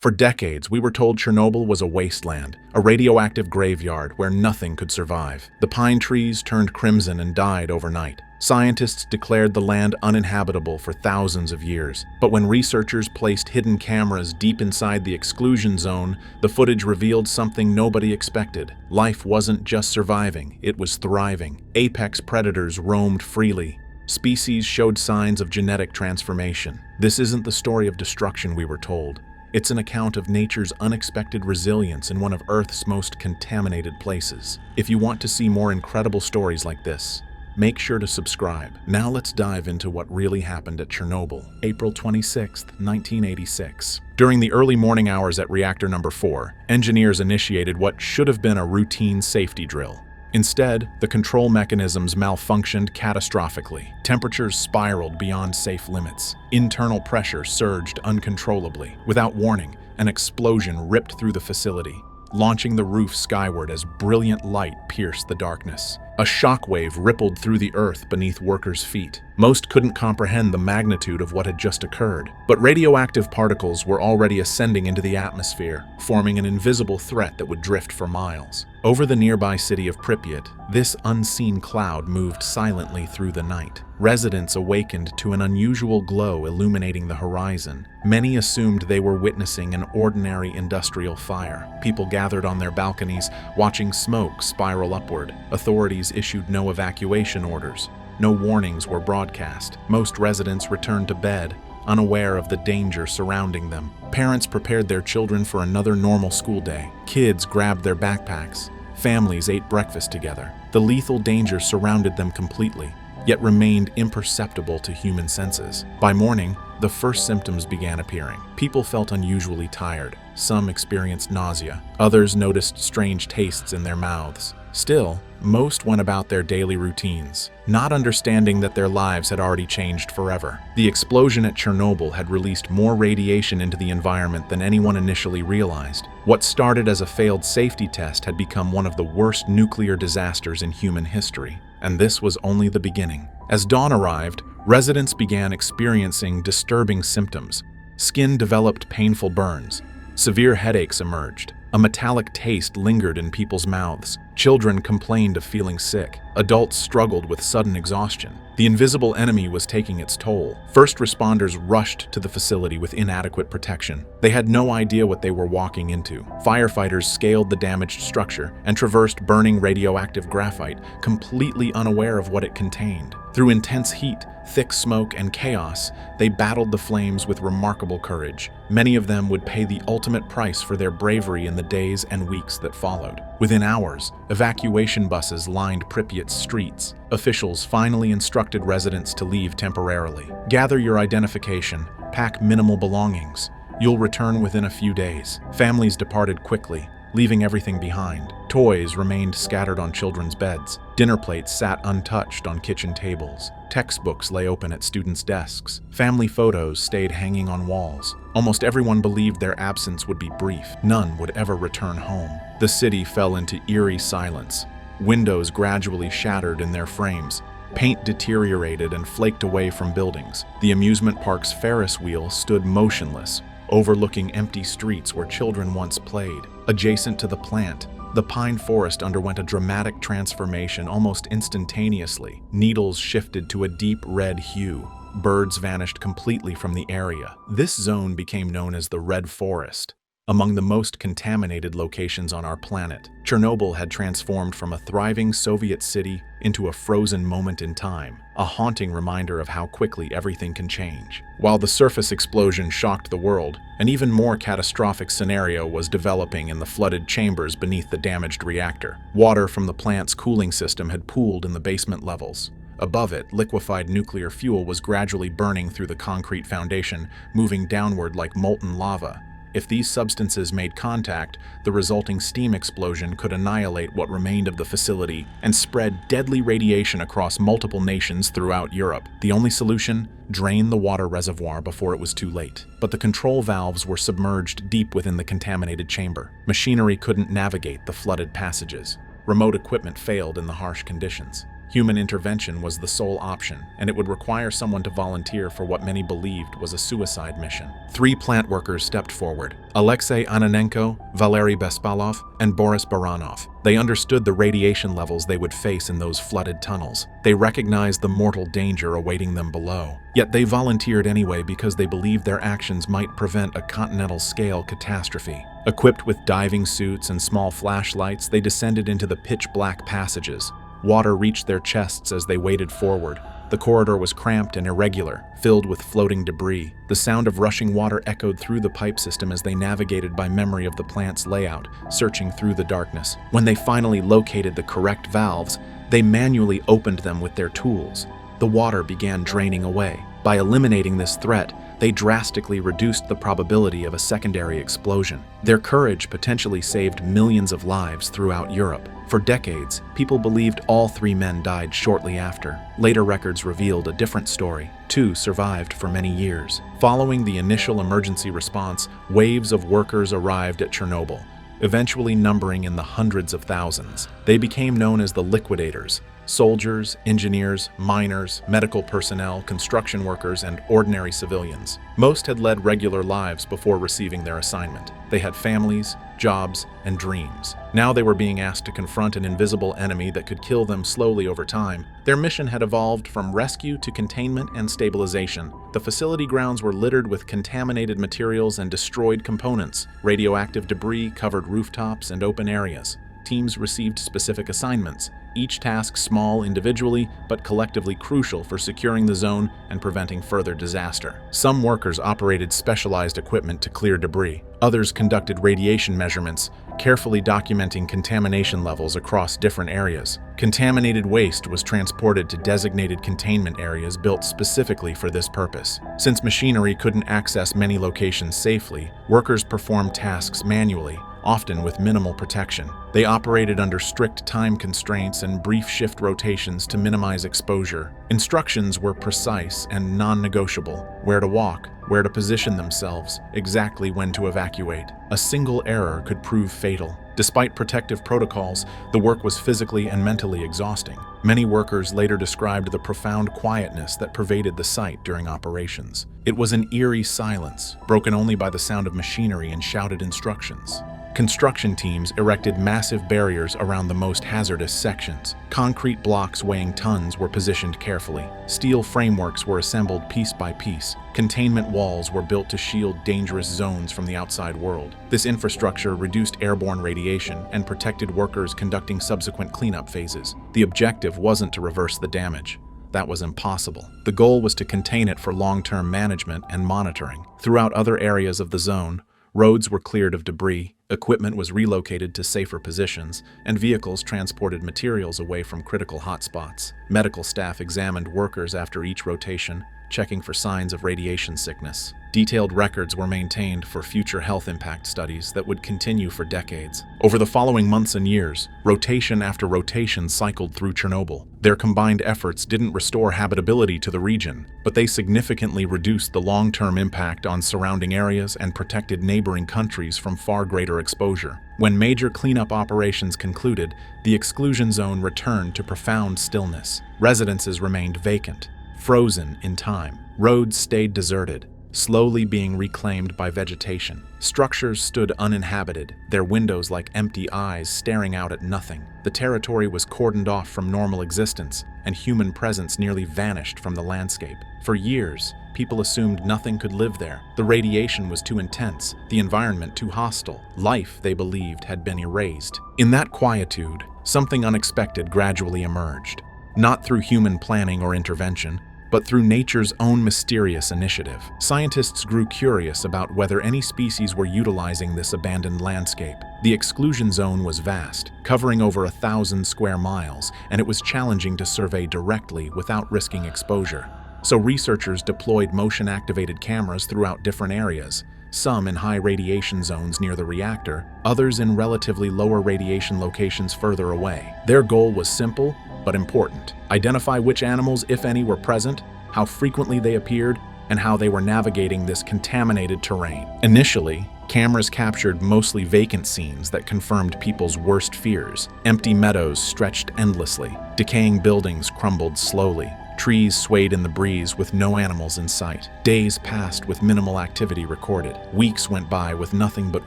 For decades, we were told Chernobyl was a wasteland, a radioactive graveyard where nothing could survive. The pine trees turned crimson and died overnight. Scientists declared the land uninhabitable for thousands of years. But when researchers placed hidden cameras deep inside the exclusion zone, the footage revealed something nobody expected. Life wasn't just surviving, it was thriving. Apex predators roamed freely. Species showed signs of genetic transformation. This isn't the story of destruction we were told. It's an account of nature's unexpected resilience in one of Earth's most contaminated places. If you want to see more incredible stories like this, make sure to subscribe. Now let's dive into what really happened at Chernobyl. April 26, 1986. During the early morning hours at reactor number 4, engineers initiated what should have been a routine safety drill. Instead, the control mechanisms malfunctioned catastrophically. Temperatures spiraled beyond safe limits. Internal pressure surged uncontrollably. Without warning, an explosion ripped through the facility, launching the roof skyward as brilliant light pierced the darkness. A shockwave rippled through the earth beneath workers' feet. Most couldn't comprehend the magnitude of what had just occurred, but radioactive particles were already ascending into the atmosphere, forming an invisible threat that would drift for miles. Over the nearby city of Pripyat, this unseen cloud moved silently through the night. Residents awakened to an unusual glow illuminating the horizon. Many assumed they were witnessing an ordinary industrial fire. People gathered on their balconies, watching smoke spiral upward. Authorities issued no evacuation orders. No warnings were broadcast. Most residents returned to bed, unaware of the danger surrounding them. Parents prepared their children for another normal school day. Kids grabbed their backpacks. Families ate breakfast together. The lethal danger surrounded them completely, yet remained imperceptible to human senses. By morning, the first symptoms began appearing. People felt unusually tired. Some experienced nausea. Others noticed strange tastes in their mouths. Still, most went about their daily routines, not understanding that their lives had already changed forever. The explosion at Chernobyl had released more radiation into the environment than anyone initially realized. What started as a failed safety test had become one of the worst nuclear disasters in human history. And this was only the beginning. As dawn arrived, residents began experiencing disturbing symptoms. Skin developed painful burns. Severe headaches emerged. A metallic taste lingered in people's mouths. Children complained of feeling sick. Adults struggled with sudden exhaustion. The invisible enemy was taking its toll. First responders rushed to the facility with inadequate protection. They had no idea what they were walking into. Firefighters scaled the damaged structure and traversed burning radioactive graphite, completely unaware of what it contained. Through intense heat, thick smoke, and chaos, they battled the flames with remarkable courage. Many of them would pay the ultimate price for their bravery in the days and weeks that followed. Within hours, evacuation buses lined Pripyat's streets. Officials finally instructed residents to leave temporarily. Gather your identification, pack minimal belongings. You'll return within a few days. Families departed quickly, leaving everything behind. Toys remained scattered on children's beds. Dinner plates sat untouched on kitchen tables. Textbooks lay open at students' desks. Family photos stayed hanging on walls. Almost everyone believed their absence would be brief. None would ever return home. The city fell into eerie silence. Windows gradually shattered in their frames. Paint deteriorated and flaked away from buildings. The amusement park's Ferris wheel stood motionless, overlooking empty streets where children once played. Adjacent to the plant, the pine forest underwent a dramatic transformation almost instantaneously. Needles shifted to a deep red hue. Birds vanished completely from the area. This zone became known as the Red Forest. Among the most contaminated locations on our planet, Chernobyl had transformed from a thriving Soviet city into a frozen moment in time, a haunting reminder of how quickly everything can change. While the surface explosion shocked the world, an even more catastrophic scenario was developing in the flooded chambers beneath the damaged reactor. Water from the plant's cooling system had pooled in the basement levels. Above it, liquefied nuclear fuel was gradually burning through the concrete foundation, moving downward like molten lava. If these substances made contact, the resulting steam explosion could annihilate what remained of the facility and spread deadly radiation across multiple nations throughout Europe. The only solution? Drain the water reservoir before it was too late. But the control valves were submerged deep within the contaminated chamber. Machinery couldn't navigate the flooded passages. Remote equipment failed in the harsh conditions. Human intervention was the sole option, and it would require someone to volunteer for what many believed was a suicide mission. 3 plant workers stepped forward: Alexei Ananenko, Valery Bespalov, and Boris Baranov. They understood the radiation levels they would face in those flooded tunnels. They recognized the mortal danger awaiting them below. Yet they volunteered anyway because they believed their actions might prevent a continental-scale catastrophe. Equipped with diving suits and small flashlights, they descended into the pitch-black passages. Water reached their chests as they waded forward. The corridor was cramped and irregular, filled with floating debris. The sound of rushing water echoed through the pipe system as they navigated by memory of the plant's layout, searching through the darkness. When they finally located the correct valves, they manually opened them with their tools. The water began draining away. By eliminating this threat, they drastically reduced the probability of a secondary explosion. Their courage potentially saved millions of lives throughout Europe. For decades, people believed all 3 men died shortly after. Later records revealed a different story. 2 survived for many years. Following the initial emergency response, waves of workers arrived at Chernobyl, eventually numbering in the hundreds of thousands. They became known as the liquidators. Soldiers, engineers, miners, medical personnel, construction workers, and ordinary civilians. Most had led regular lives before receiving their assignment. They had families, jobs, and dreams. Now they were being asked to confront an invisible enemy that could kill them slowly over time. Their mission had evolved from rescue to containment and stabilization. The facility grounds were littered with contaminated materials and destroyed components. Radioactive debris covered rooftops and open areas. Teams received specific assignments, each task small individually, but collectively crucial for securing the zone and preventing further disaster. Some workers operated specialized equipment to clear debris. Others conducted radiation measurements, carefully documenting contamination levels across different areas. Contaminated waste was transported to designated containment areas built specifically for this purpose. Since machinery couldn't access many locations safely, workers performed tasks manually, often with minimal protection. They operated under strict time constraints and brief shift rotations to minimize exposure. Instructions were precise and non-negotiable: where to walk, where to position themselves, exactly when to evacuate. A single error could prove fatal. Despite protective protocols, the work was physically and mentally exhausting. Many workers later described the profound quietness that pervaded the site during operations. It was an eerie silence, broken only by the sound of machinery and shouted instructions. Construction teams erected massive barriers around the most hazardous sections. Concrete blocks weighing tons were positioned carefully. Steel frameworks were assembled piece by piece. Containment walls were built to shield dangerous zones from the outside world. This infrastructure reduced airborne radiation and protected workers conducting subsequent cleanup phases. The objective wasn't to reverse the damage. That was impossible. The goal was to contain it for long-term management and monitoring. Throughout other areas of the zone, roads were cleared of debris, equipment was relocated to safer positions, and vehicles transported materials away from critical hotspots. Medical staff examined workers after each rotation, checking for signs of radiation sickness. Detailed records were maintained for future health impact studies that would continue for decades. Over the following months and years, rotation after rotation cycled through Chernobyl. Their combined efforts didn't restore habitability to the region, but they significantly reduced the long-term impact on surrounding areas and protected neighboring countries from far greater exposure. When major cleanup operations concluded, the exclusion zone returned to profound stillness. Residences remained vacant, frozen in time. Roads stayed deserted, slowly being reclaimed by vegetation. Structures stood uninhabited, their windows like empty eyes staring out at nothing. The territory was cordoned off from normal existence, and human presence nearly vanished from the landscape. For years, people assumed nothing could live there. The radiation was too intense, the environment too hostile. Life, they believed, had been erased. In that quietude, something unexpected gradually emerged. Not through human planning or intervention, but through nature's own mysterious initiative. Scientists grew curious about whether any species were utilizing this abandoned landscape. The exclusion zone was vast, covering over 1,000 square miles, and it was challenging to survey directly without risking exposure. So researchers deployed motion-activated cameras throughout different areas, some in high radiation zones near the reactor, others in relatively lower radiation locations further away. Their goal was simple but important: identify which animals, if any, were present, how frequently they appeared, and how they were navigating this contaminated terrain. Initially, Cameras captured mostly vacant scenes that confirmed people's worst fears. Empty meadows stretched endlessly. Decaying buildings crumbled slowly. Trees swayed in the breeze with no animals in sight. Days passed with minimal activity recorded. Weeks went by with nothing but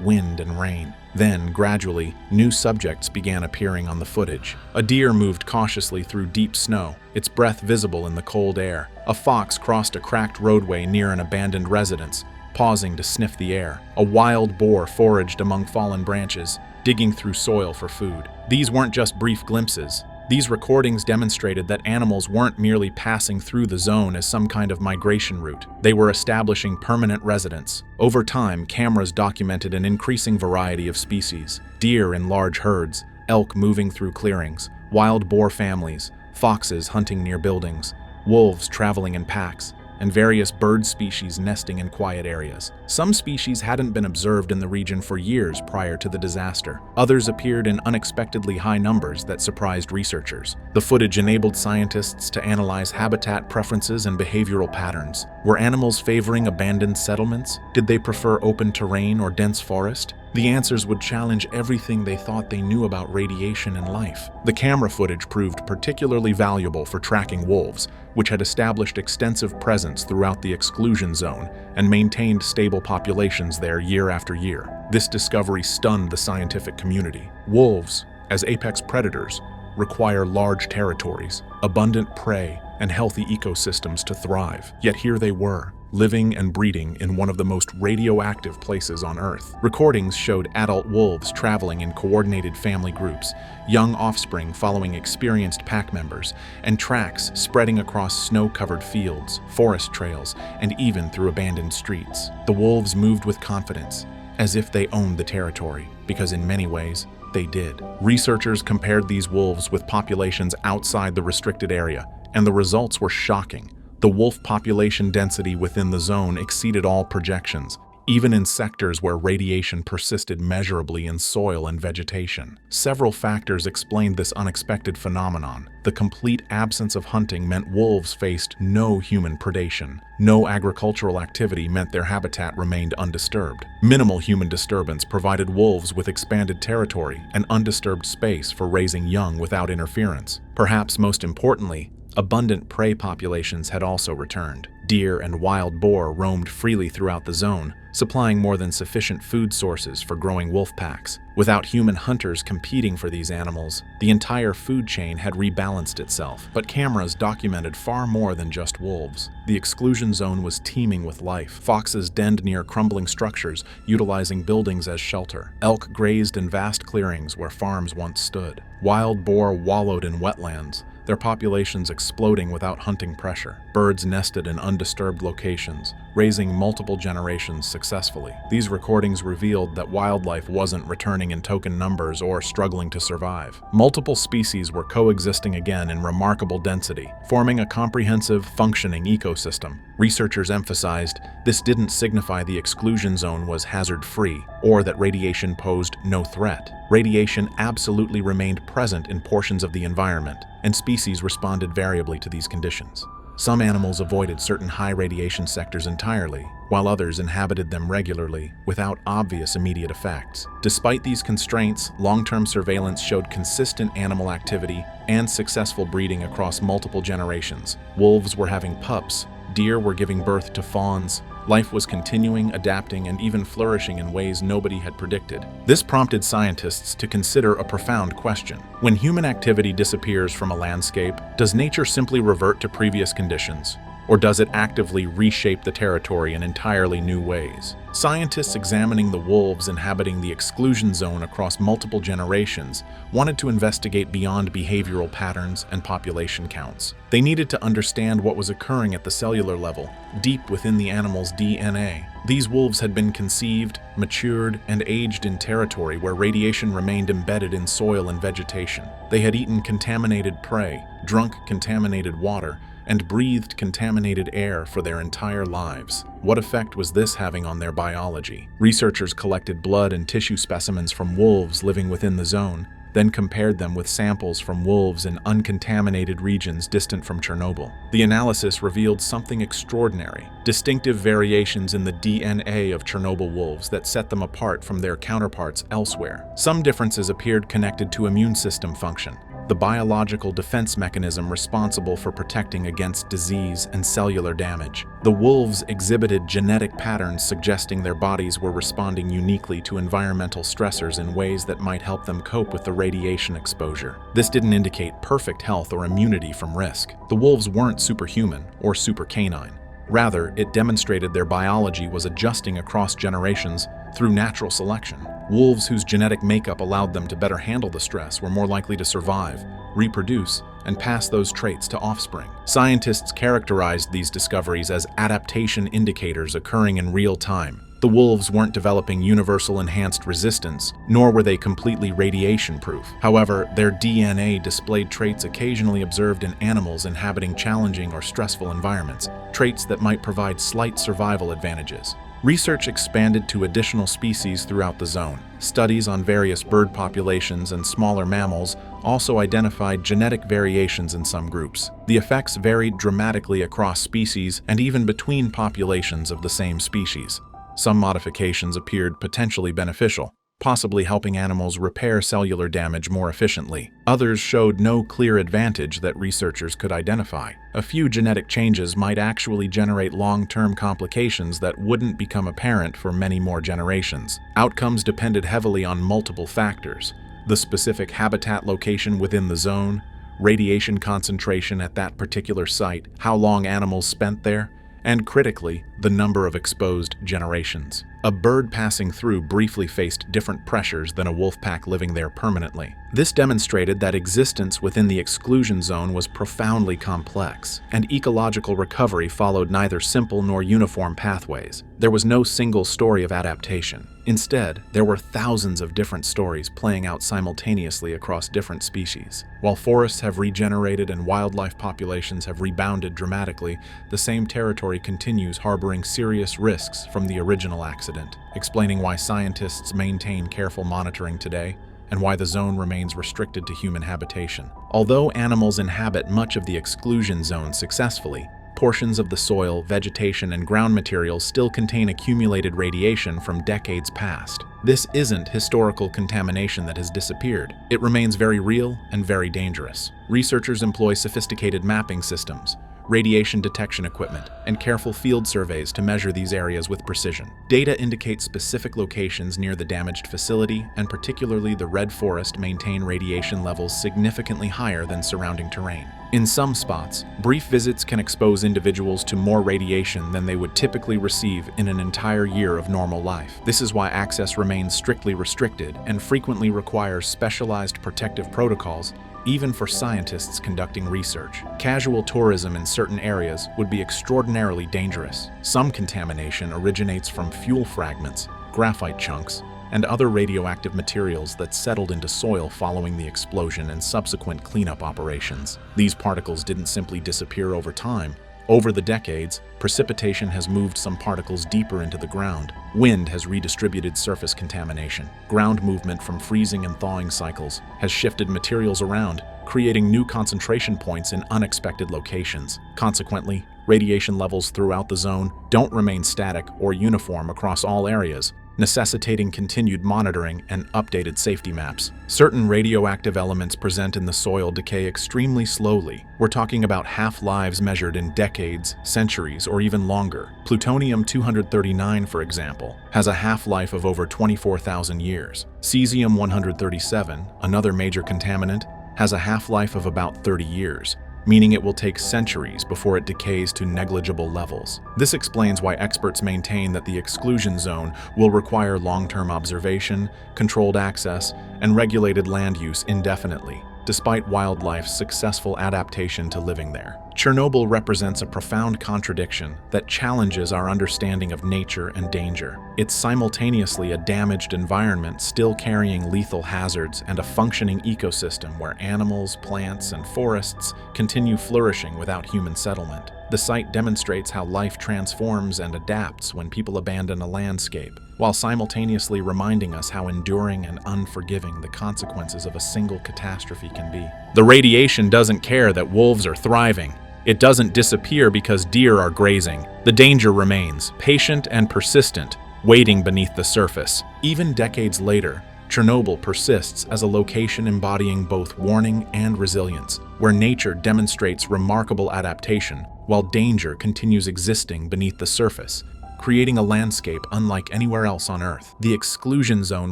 wind and rain. Then, gradually, new subjects began appearing on the footage. A deer moved cautiously through deep snow, its breath visible in the cold air. A fox crossed a cracked roadway near an abandoned residence, pausing to sniff the air. A wild boar foraged among fallen branches, digging through soil for food. These weren't just brief glimpses. These recordings demonstrated that animals weren't merely passing through the zone as some kind of migration route. They were establishing permanent residence. Over time, cameras documented an increasing variety of species: deer in large herds, elk moving through clearings, wild boar families, foxes hunting near buildings, wolves traveling in packs, and various bird species nesting in quiet areas. Some species hadn't been observed in the region for years prior to the disaster. Others appeared in unexpectedly high numbers that surprised researchers. The footage enabled scientists to analyze habitat preferences and behavioral patterns. Were animals favoring abandoned settlements? Did they prefer open terrain or dense forest? The answers would challenge everything they thought they knew about radiation and life. The camera footage proved particularly valuable for tracking wolves, which had established extensive presence throughout the exclusion zone and maintained stable populations there year after year. This discovery stunned the scientific community. Wolves, as apex predators, require large territories, abundant prey, and healthy ecosystems to thrive. Yet here they were, living and breeding in one of the most radioactive places on Earth. Recordings showed adult wolves traveling in coordinated family groups, young offspring following experienced pack members, and tracks spreading across snow-covered fields, forest trails, and even through abandoned streets. The wolves moved with confidence, as if they owned the territory, because in many ways, they did. Researchers compared these wolves with populations outside the restricted area, and the results were shocking. The wolf population density within the zone exceeded all projections, even in sectors where radiation persisted measurably in soil and vegetation. Several factors explained this unexpected phenomenon. The complete absence of hunting meant wolves faced no human predation. No agricultural activity meant their habitat remained undisturbed. Minimal human disturbance provided wolves with expanded territory and undisturbed space for raising young without interference. Perhaps most importantly, abundant prey populations had also returned. Deer and wild boar roamed freely throughout the zone, supplying more than sufficient food sources for growing wolf packs. Without human hunters competing for these animals, the entire food chain had rebalanced itself. But cameras documented far more than just wolves. The exclusion zone was teeming with life. Foxes denned near crumbling structures, utilizing buildings as shelter. Elk grazed in vast clearings where farms once stood. Wild boar wallowed in wetlands, their populations exploding without hunting pressure. Birds nested in undisturbed locations, raising multiple generations successfully. These recordings revealed that wildlife wasn't returning in token numbers or struggling to survive. Multiple species were coexisting again in remarkable density, forming a comprehensive, functioning ecosystem. Researchers emphasized this didn't signify the exclusion zone was hazard-free or that radiation posed no threat. Radiation absolutely remained present in portions of the environment, and species responded variably to these conditions. Some animals avoided certain high radiation sectors entirely, while others inhabited them regularly without obvious immediate effects. Despite these constraints, long-term surveillance showed consistent animal activity and successful breeding across multiple generations. Wolves were having pups, deer were giving birth to fawns. Life was continuing, adapting, and even flourishing in ways nobody had predicted. This prompted scientists to consider a profound question. When human activity disappears from a landscape, does nature simply revert to previous conditions? Or does it actively reshape the territory in entirely new ways? Scientists examining the wolves inhabiting the exclusion zone across multiple generations wanted to investigate beyond behavioral patterns and population counts. They needed to understand what was occurring at the cellular level, deep within the animal's DNA. These wolves had been conceived, matured, and aged in territory where radiation remained embedded in soil and vegetation. They had eaten contaminated prey, drunk contaminated water, and breathed contaminated air for their entire lives. What effect was this having on their biology? Researchers collected blood and tissue specimens from wolves living within the zone, then compared them with samples from wolves in uncontaminated regions distant from Chernobyl. The analysis revealed something extraordinary: distinctive variations in the DNA of Chernobyl wolves that set them apart from their counterparts elsewhere. Some differences appeared connected to immune system function, the biological defense mechanism responsible for protecting against disease and cellular damage. The wolves exhibited genetic patterns suggesting their bodies were responding uniquely to environmental stressors in ways that might help them cope with the radiation exposure. This didn't indicate perfect health or immunity from risk. The wolves weren't superhuman or super canine. Rather, it demonstrated their biology was adjusting across generations through natural selection. Wolves whose genetic makeup allowed them to better handle the stress were more likely to survive, reproduce, and pass those traits to offspring. Scientists characterized these discoveries as adaptation indicators occurring in real time. The wolves weren't developing universal enhanced resistance, nor were they completely radiation-proof. However, their DNA displayed traits occasionally observed in animals inhabiting challenging or stressful environments, traits that might provide slight survival advantages. Research expanded to additional species throughout the zone. Studies on various bird populations and smaller mammals also identified genetic variations in some groups. The effects varied dramatically across species and even between populations of the same species. Some modifications appeared potentially beneficial, possibly helping animals repair cellular damage more efficiently. Others showed no clear advantage that researchers could identify. A few genetic changes might actually generate long-term complications that wouldn't become apparent for many more generations. Outcomes depended heavily on multiple factors: the specific habitat location within the zone, radiation concentration at that particular site, how long animals spent there, and critically, the number of exposed generations. A bird passing through briefly faced different pressures than a wolf pack living there permanently. This demonstrated that existence within the exclusion zone was profoundly complex, and ecological recovery followed neither simple nor uniform pathways. There was no single story of adaptation. Instead, there were thousands of different stories playing out simultaneously across different species. While forests have regenerated and wildlife populations have rebounded dramatically, the same territory continues harboring serious risks from the original accident, explaining why scientists maintain careful monitoring today and why the zone remains restricted to human habitation. Although animals inhabit much of the exclusion zone successfully, portions of the soil, vegetation, and ground materials still contain accumulated radiation from decades past. This isn't historical contamination that has disappeared. It remains very real and very dangerous. Researchers employ sophisticated mapping systems, radiation detection equipment, and careful field surveys to measure these areas with precision. Data indicates specific locations near the damaged facility, and particularly the red forest maintain radiation levels significantly higher than surrounding terrain. In some spots, brief visits can expose individuals to more radiation than they would typically receive in an entire year of normal life. This is why access remains strictly restricted and frequently requires specialized protective protocols, even for scientists conducting research. Casual tourism in certain areas would be extraordinarily dangerous. Some contamination originates from fuel fragments, graphite chunks, and other radioactive materials that settled into soil following the explosion and subsequent cleanup operations. These particles didn't simply disappear over time. Over the decades, precipitation has moved some particles deeper into the ground. Wind has redistributed surface contamination. Ground movement from freezing and thawing cycles has shifted materials around, creating new concentration points in unexpected locations. Consequently, radiation levels throughout the zone don't remain static or uniform across all areas, necessitating continued monitoring and updated safety maps. Certain radioactive elements present in the soil decay extremely slowly. We're talking about half-lives measured in decades, centuries, or even longer. Plutonium-239, for example, has a half-life of over 24,000 years. Cesium-137, another major contaminant, has a half-life of about 30 years, meaning it will take centuries before it decays to negligible levels. This explains why experts maintain that the exclusion zone will require long-term observation, controlled access, and regulated land use indefinitely, despite wildlife's successful adaptation to living there. Chernobyl represents a profound contradiction that challenges our understanding of nature and danger. It's simultaneously a damaged environment still carrying lethal hazards and a functioning ecosystem where animals, plants, and forests continue flourishing without human settlement. The site demonstrates how life transforms and adapts when people abandon a landscape, while simultaneously reminding us how enduring and unforgiving the consequences of a single catastrophe can be. The radiation doesn't care that wolves are thriving. It doesn't disappear because deer are grazing. The danger remains, patient and persistent, waiting beneath the surface. Even decades later, Chernobyl persists as a location embodying both warning and resilience, where nature demonstrates remarkable adaptation, while danger continues existing beneath the surface, creating a landscape unlike anywhere else on Earth. The exclusion zone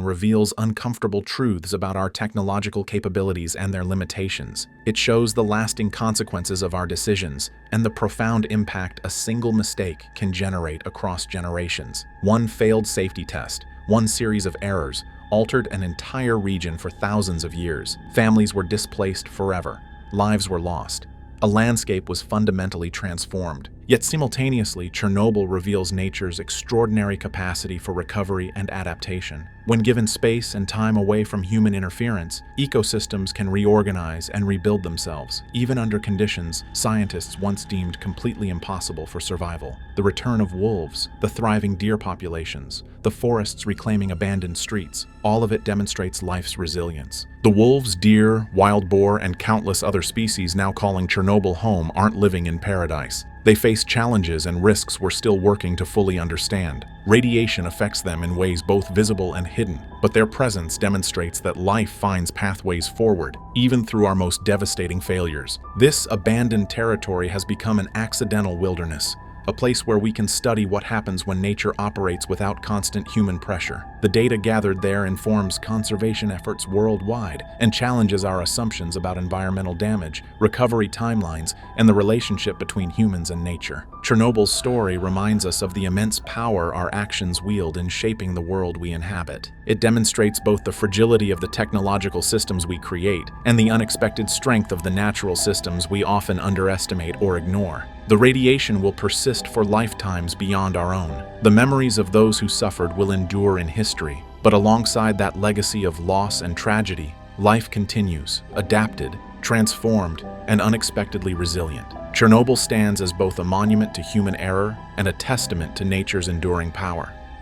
reveals uncomfortable truths about our technological capabilities and their limitations. It shows the lasting consequences of our decisions and the profound impact a single mistake can generate across generations. One failed safety test, one series of errors, altered an entire region for thousands of years. Families were displaced forever. Lives were lost. A landscape was fundamentally transformed. Yet simultaneously, Chernobyl reveals nature's extraordinary capacity for recovery and adaptation. When given space and time away from human interference, ecosystems can reorganize and rebuild themselves, even under conditions scientists once deemed completely impossible for survival. The return of wolves, the thriving deer populations, the forests reclaiming abandoned streets, all of it demonstrates life's resilience. The wolves, deer, wild boar, and countless other species now calling Chernobyl home aren't living in paradise. They face challenges and risks we're still working to fully understand. Radiation affects them in ways both visible and hidden, but their presence demonstrates that life finds pathways forward, even through our most devastating failures. This abandoned territory has become an accidental wilderness, a place where we can study what happens when nature operates without constant human pressure. The data gathered there informs conservation efforts worldwide and challenges our assumptions about environmental damage, recovery timelines, and the relationship between humans and nature. Chernobyl's story reminds us of the immense power our actions wield in shaping the world we inhabit. It demonstrates both the fragility of the technological systems we create and the unexpected strength of the natural systems we often underestimate or ignore. The radiation will persist for lifetimes beyond our own. The memories of those who suffered will endure in history, but alongside that legacy of loss and tragedy, life continues, adapted, transformed, and unexpectedly resilient. Chernobyl stands as both a monument to human error and a testament to nature's enduring power.